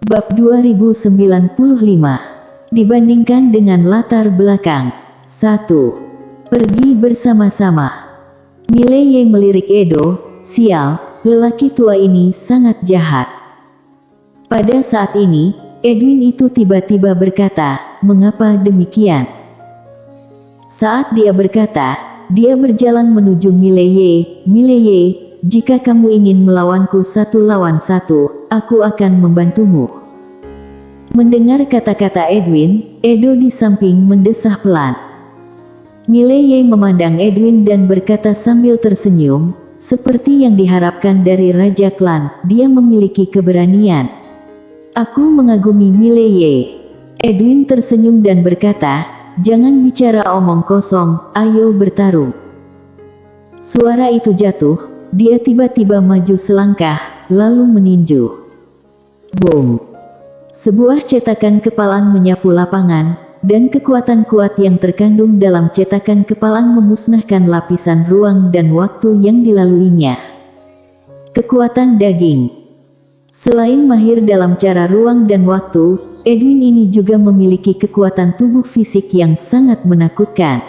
Bab 2095. Dibandingkan dengan latar belakang. 1. Pergi bersama-sama. Mileye melirik Edo. Sial, lelaki tua ini sangat jahat. Pada saat ini, Edwin itu tiba-tiba berkata, "Mengapa demikian?" Saat dia berkata, dia berjalan menuju Mileye. "Mileye, jika kamu ingin melawanku 1 lawan 1, aku akan membantumu." Mendengar kata-kata Edwin, Edo di samping mendesah pelan. Mileye memandang Edwin dan berkata sambil tersenyum, "Seperti yang diharapkan dari Raja Klan, dia memiliki keberanian. Aku mengagumi Mileye." Edwin tersenyum dan berkata, "Jangan bicara omong kosong, ayo bertarung." Suara itu jatuh, dia tiba-tiba maju selangkah, lalu meninju. Boom! Sebuah cetakan kepalan menyapu lapangan, dan kekuatan kuat yang terkandung dalam cetakan kepalan memusnahkan lapisan ruang dan waktu yang dilaluinya. Kekuatan daging. Selain mahir dalam cara ruang dan waktu, Edwin ini juga memiliki kekuatan tubuh fisik yang sangat menakutkan.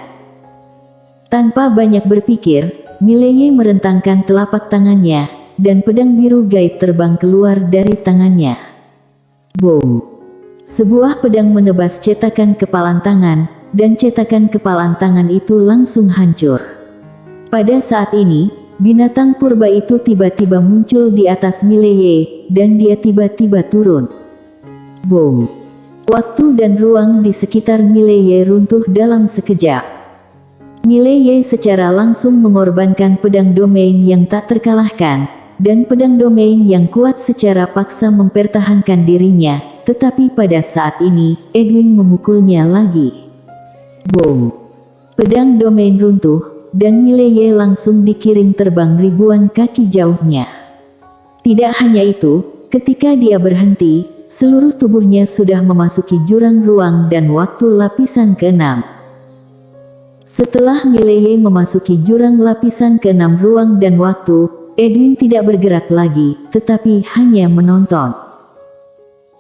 Tanpa banyak berpikir, Mileye merentangkan telapak tangannya, dan pedang biru gaib terbang keluar dari tangannya. Boom! Sebuah pedang menebas cetakan kepalan tangan, dan cetakan kepalan tangan itu langsung hancur. Pada saat ini, binatang purba itu tiba-tiba muncul di atas Mileye, dan dia tiba-tiba turun. Boom! Waktu dan ruang di sekitar Mileye runtuh dalam sekejap. Mileye secara langsung mengorbankan pedang domain yang tak terkalahkan, dan pedang domain yang kuat secara paksa mempertahankan dirinya. Tetapi pada saat ini, Edwin memukulnya lagi. Boom! Pedang domain runtuh, dan Mileye langsung dikirim terbang ribuan kaki jauhnya. Tidak hanya itu, ketika dia berhenti, seluruh tubuhnya sudah memasuki jurang ruang dan waktu lapisan ke-6. Setelah Mileye memasuki jurang lapisan ke-6 ruang dan waktu, Edwin tidak bergerak lagi, tetapi hanya menonton.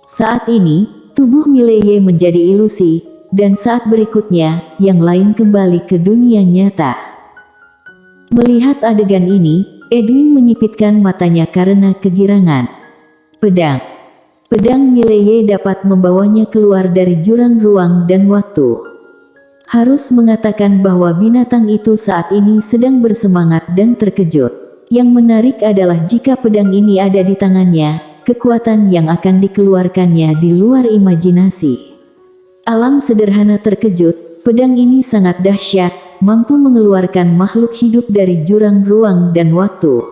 Saat ini, tubuh Mileye menjadi ilusi, dan saat berikutnya, yang lain kembali ke dunia nyata. Melihat adegan ini, Edwin menyipitkan matanya karena kegirangan. Pedang Mileye dapat membawanya keluar dari jurang ruang dan waktu. Harus mengatakan bahwa binatang itu saat ini sedang bersemangat dan terkejut. Yang menarik adalah jika pedang ini ada di tangannya, kekuatan yang akan dikeluarkannya di luar imajinasi. Alam sederhana terkejut, pedang ini sangat dahsyat, mampu mengeluarkan makhluk hidup dari jurang ruang dan waktu.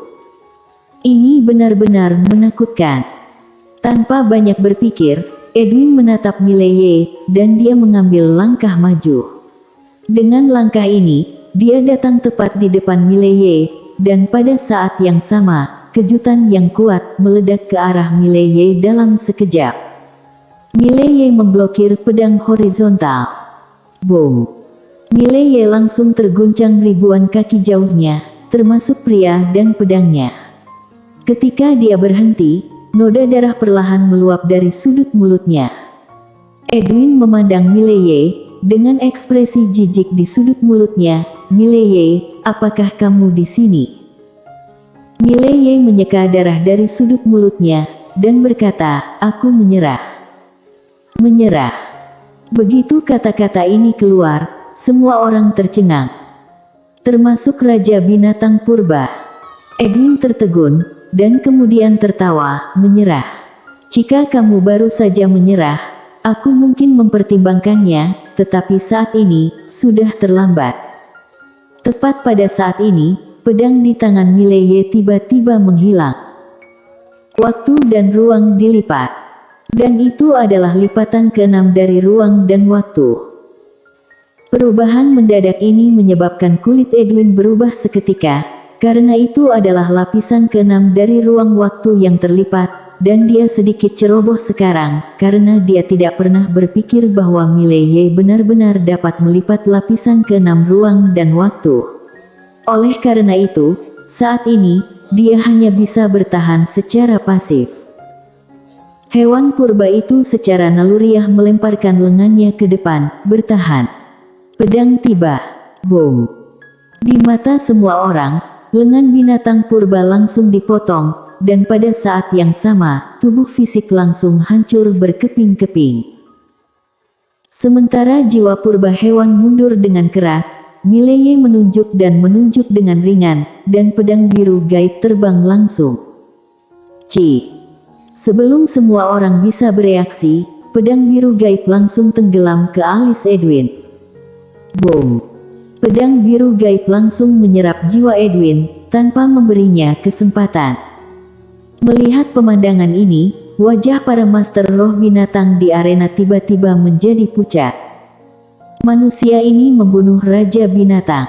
Ini benar-benar menakutkan. Tanpa banyak berpikir, Edwin menatap Mileye, dan dia mengambil langkah maju. Dengan langkah ini, dia datang tepat di depan Mileye, dan pada saat yang sama, kejutan yang kuat meledak ke arah Mileye dalam sekejap. Mileye memblokir pedang horizontal. Boom! Mileye langsung terguncang ribuan kaki jauhnya, termasuk pria dan pedangnya. Ketika dia berhenti, noda darah perlahan meluap dari sudut mulutnya. Edwin memandang Mileye, dengan ekspresi jijik di sudut mulutnya. "Mileye, apakah kamu di sini?" Mileye menyeka darah dari sudut mulutnya, dan berkata, "Aku menyerah." Menyerah. Begitu kata-kata ini keluar, semua orang tercengang. Termasuk Raja Binatang Purba. Edwin tertegun, dan kemudian tertawa, "Menyerah. Jika kamu baru saja menyerah, aku mungkin mempertimbangkannya, tetapi saat ini, sudah terlambat." Tepat pada saat ini, pedang di tangan Mileye tiba-tiba menghilang. Waktu dan ruang dilipat. Dan itu adalah lipatan ke-6 dari ruang dan waktu. Perubahan mendadak ini menyebabkan kulit Edwin berubah seketika, karena itu adalah lapisan ke-6 dari ruang waktu yang terlipat, dan dia sedikit ceroboh sekarang, karena dia tidak pernah berpikir bahwa Mileye benar-benar dapat melipat lapisan ke-6 ruang dan waktu. Oleh karena itu, saat ini, dia hanya bisa bertahan secara pasif. Hewan purba itu secara naluriah melemparkan lengannya ke depan, bertahan. Pedang tiba. Boom. Di mata semua orang, lengan binatang purba langsung dipotong, dan pada saat yang sama, tubuh fisik langsung hancur berkeping-keping. Sementara jiwa purba hewan mundur dengan keras, Mileye menunjuk dengan ringan, dan pedang biru gaib terbang langsung. Sebelum semua orang bisa bereaksi, pedang biru gaib langsung tenggelam ke alis Edwin. Boom. Pedang biru gaib langsung menyerap jiwa Edwin, tanpa memberinya kesempatan. Melihat pemandangan ini, wajah para master roh binatang di arena tiba-tiba menjadi pucat. Manusia ini membunuh raja binatang.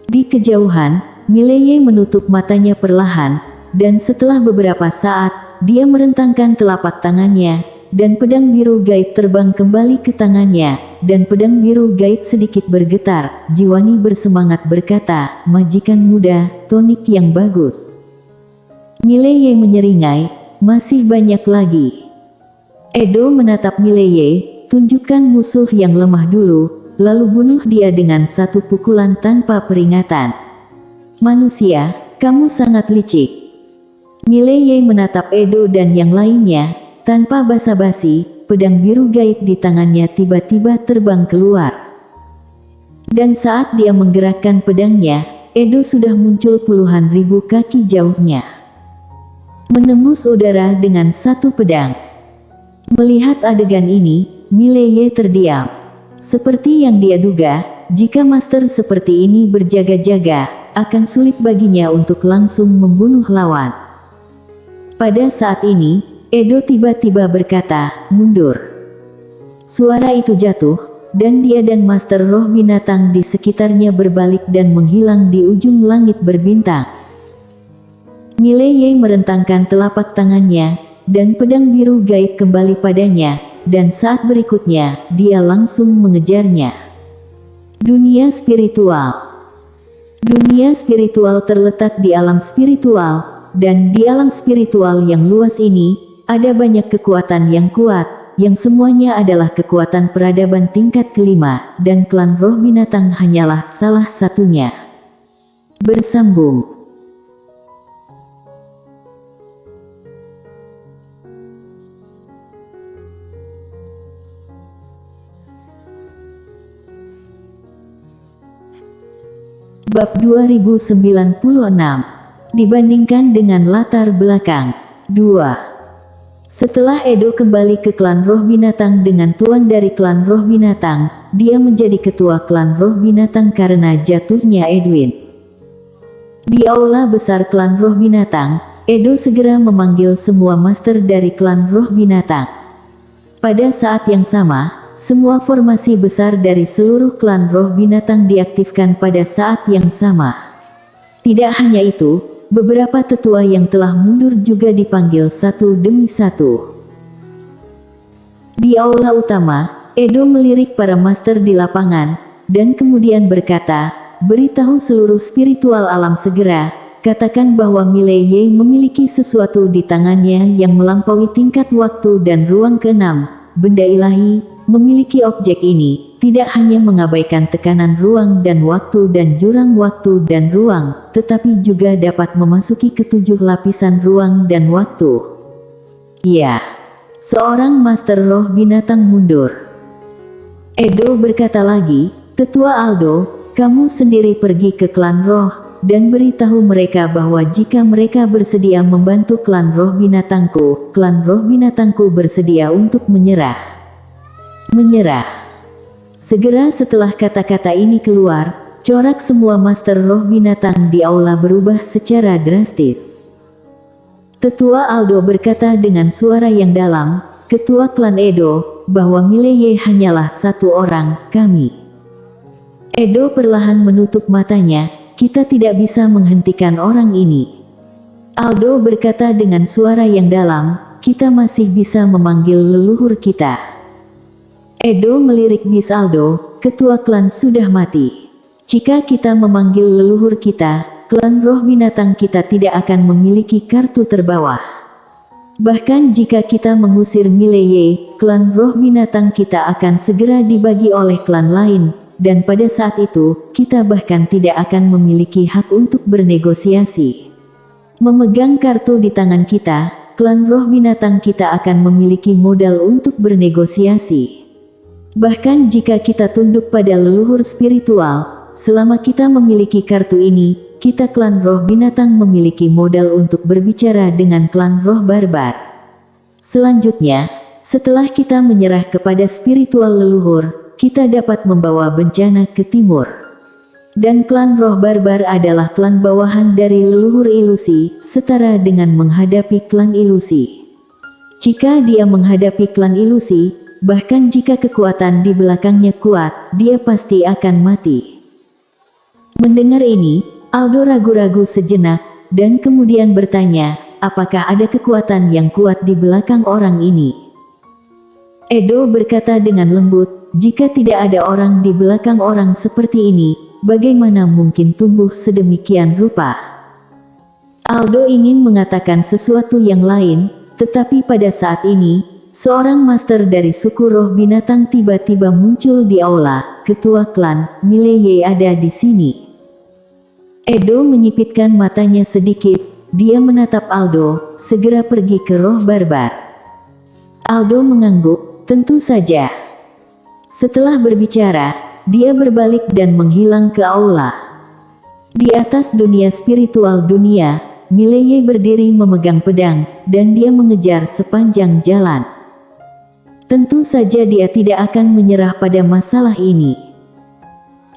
Di kejauhan, Mileye menutup matanya perlahan, dan setelah beberapa saat, dia merentangkan telapak tangannya, dan pedang biru gaib terbang kembali ke tangannya, dan pedang biru gaib sedikit bergetar. Jiwani bersemangat berkata, "Majikan muda, tonik yang bagus." Mileye menyeringai, "Masih banyak lagi." Edo menatap Mileye, "Tunjukkan musuh yang lemah dulu, lalu bunuh dia dengan satu pukulan tanpa peringatan." "Manusia, kamu sangat licik." Mileye menatap Edo dan yang lainnya. Tanpa basa-basi, pedang biru gaib di tangannya tiba-tiba terbang keluar. Dan saat dia menggerakkan pedangnya, Edo sudah muncul puluhan ribu kaki jauhnya, menembus udara dengan satu pedang. Melihat adegan ini, Mileye terdiam. Seperti yang dia duga, jika master seperti ini berjaga-jaga, akan sulit baginya untuk langsung membunuh lawan. Pada saat ini, Edo tiba-tiba berkata, "Mundur." Suara itu jatuh, dan dia dan master roh binatang di sekitarnya berbalik dan menghilang di ujung langit berbintang. Mileye merentangkan telapak tangannya, dan pedang biru gaib kembali padanya, dan saat berikutnya, dia langsung mengejarnya. Dunia spiritual. Dunia spiritual terletak di alam spiritual, dan di alam spiritual yang luas ini, ada banyak kekuatan yang kuat, yang semuanya adalah kekuatan peradaban tingkat kelima, dan klan roh binatang hanyalah salah satunya. Bersambung. Bab 2096. Dibandingkan dengan latar belakang. 2. Setelah Edo kembali ke klan roh binatang dengan tuan dari klan roh binatang, dia menjadi ketua klan roh binatang karena jatuhnya Edwin. Di aula besar klan roh binatang, Edo segera memanggil semua master dari klan roh binatang. Pada saat yang sama, semua formasi besar dari seluruh klan roh binatang diaktifkan pada saat yang sama. Tidak hanya itu, beberapa tetua yang telah mundur juga dipanggil satu demi satu. Di aula utama, Edo melirik para master di lapangan, dan kemudian berkata, "Beritahu seluruh spiritual alam segera, katakan bahwa Mileye memiliki sesuatu di tangannya yang melampaui tingkat waktu dan ruang keenam. Benda ilahi, memiliki objek ini, tidak hanya mengabaikan tekanan ruang dan waktu dan jurang waktu dan ruang, tetapi juga dapat memasuki ketujuh lapisan ruang dan waktu." Ya, seorang master roh binatang mundur. Edo berkata lagi, "Tetua Aldo, kamu sendiri pergi ke klan roh, dan beritahu mereka bahwa jika mereka bersedia membantu klan roh binatangku bersedia untuk menyerah." Menyerah. Segera setelah kata-kata ini keluar, corak semua master roh binatang di aula berubah secara drastis. Tetua Aldo berkata dengan suara yang dalam, "Ketua klan Edo, bahwa Mileye hanyalah satu orang, kami." Edo perlahan menutup matanya, "Kita tidak bisa menghentikan orang ini." Aldo berkata dengan suara yang dalam, "Kita masih bisa memanggil leluhur kita." Edo melirik bis Aldo, "Ketua klan sudah mati. Jika kita memanggil leluhur kita, klan roh binatang kita tidak akan memiliki kartu terbawah." Bahkan jika kita mengusir Mileye, klan roh binatang kita akan segera dibagi oleh klan lain, dan pada saat itu, kita bahkan tidak akan memiliki hak untuk bernegosiasi. Memegang kartu di tangan kita, klan roh binatang kita akan memiliki modal untuk bernegosiasi. Bahkan jika kita tunduk pada leluhur spiritual, selama kita memiliki kartu ini, kita klan roh binatang memiliki modal untuk berbicara dengan klan roh barbar. Selanjutnya, setelah kita menyerah kepada spiritual leluhur, kita dapat membawa bencana ke timur. Dan klan roh barbar adalah klan bawahan dari leluhur ilusi, setara dengan menghadapi klan ilusi. Jika dia menghadapi klan ilusi, bahkan jika kekuatan di belakangnya kuat, dia pasti akan mati. Mendengar ini, Aldo ragu-ragu sejenak, dan kemudian bertanya, apakah ada kekuatan yang kuat di belakang orang ini? Edo berkata dengan lembut, jika tidak ada orang di belakang orang seperti ini, bagaimana mungkin tumbuh sedemikian rupa? Aldo ingin mengatakan sesuatu yang lain, tetapi pada saat ini, seorang master dari suku roh binatang tiba-tiba muncul di aula. Ketua klan, Mileye ada di sini. Edo menyipitkan matanya sedikit, dia menatap Aldo, segera pergi ke roh barbar. Aldo mengangguk, tentu saja. Setelah berbicara, dia berbalik dan menghilang ke aula. Di atas dunia spiritual dunia, Mileye berdiri memegang pedang, dan dia mengejar sepanjang jalan. Tentu saja dia tidak akan menyerah pada masalah ini.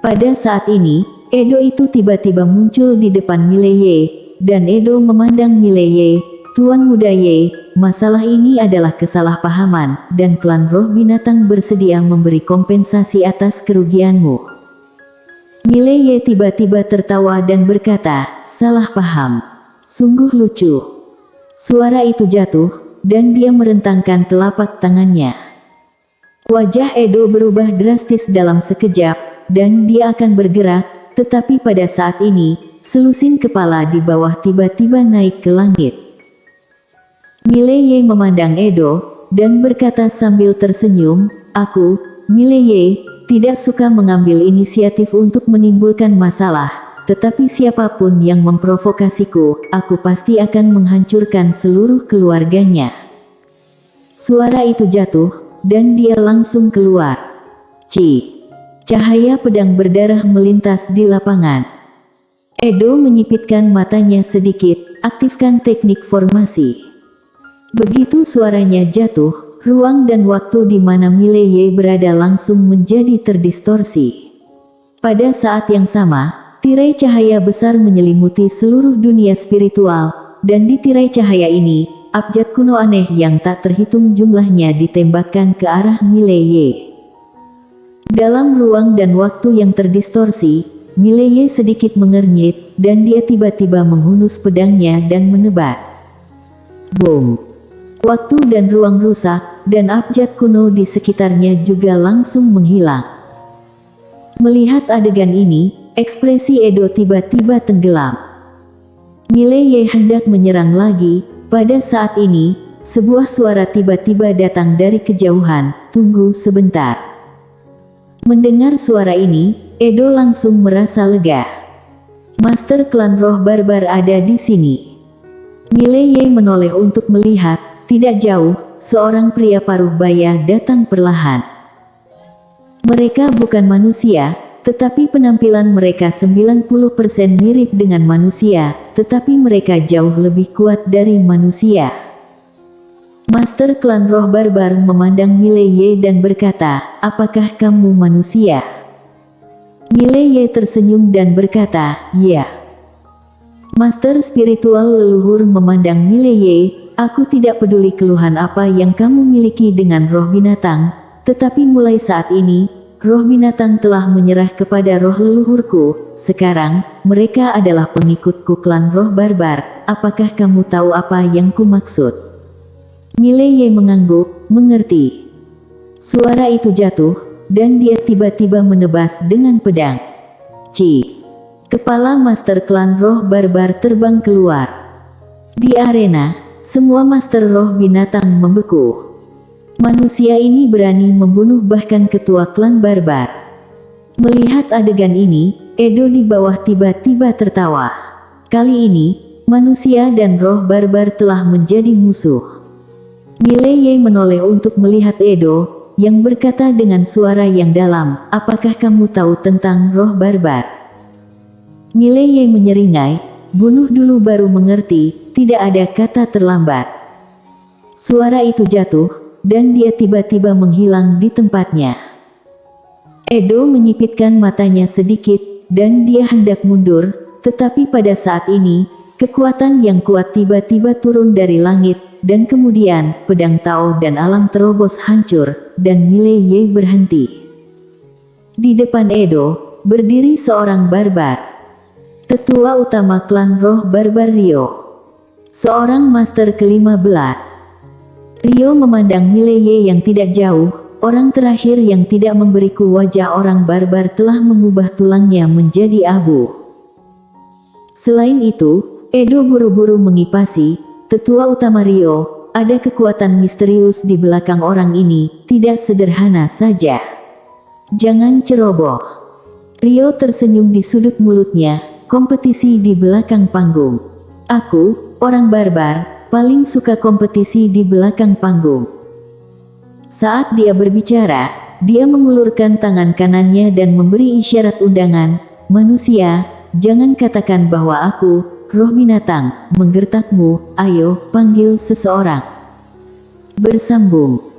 Pada saat ini, Edo itu tiba-tiba muncul di depan Mileye, dan Edo memandang Mileye, Tuan Muda Ye, masalah ini adalah kesalahpahaman, dan klan roh binatang bersedia memberi kompensasi atas kerugianmu. Mileye tiba-tiba tertawa dan berkata, salah paham. Sungguh lucu. Suara itu jatuh, dan dia merentangkan telapak tangannya. Wajah Edo berubah drastis dalam sekejap, dan dia akan bergerak, tetapi pada saat ini, selusin kepala di bawah tiba-tiba naik ke langit. Mileye memandang Edo, dan berkata sambil tersenyum, aku, Mileye, tidak suka mengambil inisiatif untuk menimbulkan masalah, tetapi siapapun yang memprovokasiku, aku pasti akan menghancurkan seluruh keluarganya. Suara itu jatuh, dan dia langsung keluar. Cahaya pedang berdarah melintas di lapangan. Edo menyipitkan matanya sedikit, aktifkan teknik formasi. Begitu suaranya jatuh, ruang dan waktu di mana Mileye berada langsung menjadi terdistorsi. Pada saat yang sama, tirai cahaya besar menyelimuti seluruh dunia spiritual, dan di tirai cahaya ini, abjad kuno aneh yang tak terhitung jumlahnya ditembakkan ke arah Mileye. Dalam ruang dan waktu yang terdistorsi, Mileye sedikit mengernyit, dan dia tiba-tiba menghunus pedangnya dan menebas. Boom! Waktu dan ruang rusak, dan abjad kuno di sekitarnya juga langsung menghilang. Melihat adegan ini, ekspresi Edo tiba-tiba tenggelam. Mileye hendak menyerang lagi, pada saat ini, sebuah suara tiba-tiba datang dari kejauhan, tunggu sebentar. Mendengar suara ini, Edo langsung merasa lega. Master klan roh barbar ada di sini. Mileye menoleh untuk melihat, tidak jauh, seorang pria paruh baya datang perlahan. Mereka bukan manusia, tetapi penampilan mereka 90% mirip dengan manusia, tetapi mereka jauh lebih kuat dari manusia. Master klan roh barbar memandang Mileye dan berkata, apakah kamu manusia? Mileye tersenyum dan berkata, ya. Master spiritual leluhur memandang Mileye, aku tidak peduli keluhan apa yang kamu miliki dengan roh binatang, tetapi mulai saat ini, roh binatang telah menyerah kepada roh leluhurku. Sekarang, mereka adalah pengikutku klan roh barbar. Apakah kamu tahu apa yang ku maksud? Mileye mengangguk, mengerti. Suara itu jatuh, dan dia tiba-tiba menebas dengan pedang. Kepala master klan roh barbar terbang keluar. Di arena, semua master roh binatang membeku. Manusia ini berani membunuh bahkan ketua klan barbar. Melihat adegan ini, Edo di bawah tiba-tiba tertawa. Kali ini, manusia dan roh barbar telah menjadi musuh. Mileye menoleh untuk melihat Edo, yang berkata dengan suara yang dalam, "Apakah kamu tahu tentang roh barbar?" Mileye menyeringai, "Bunuh dulu baru mengerti, tidak ada kata terlambat." Suara itu jatuh, dan dia tiba-tiba menghilang di tempatnya. Edo menyipitkan matanya sedikit, dan dia hendak mundur, tetapi pada saat ini, kekuatan yang kuat tiba-tiba turun dari langit, dan kemudian, pedang Tao dan alam terobos hancur, dan Mileye berhenti. Di depan Edo, berdiri seorang barbar. Tetua utama klan roh barbar Ryo. Seorang master ke-15. Ryo memandang Mileye yang tidak jauh, orang terakhir yang tidak memberiku wajah orang barbar telah mengubah tulangnya menjadi abu. Selain itu, Edo buru-buru mengipasi, tetua utama Ryo, ada kekuatan misterius di belakang orang ini, tidak sederhana saja. Jangan ceroboh. Ryo tersenyum di sudut mulutnya, kompetisi di belakang panggung. Aku, orang barbar, paling suka kompetisi di belakang panggung. Saat dia berbicara, dia mengulurkan tangan kanannya dan memberi isyarat undangan. Manusia, jangan katakan bahwa aku, roh binatang, menggertakmu, ayo, panggil seseorang. Bersambung.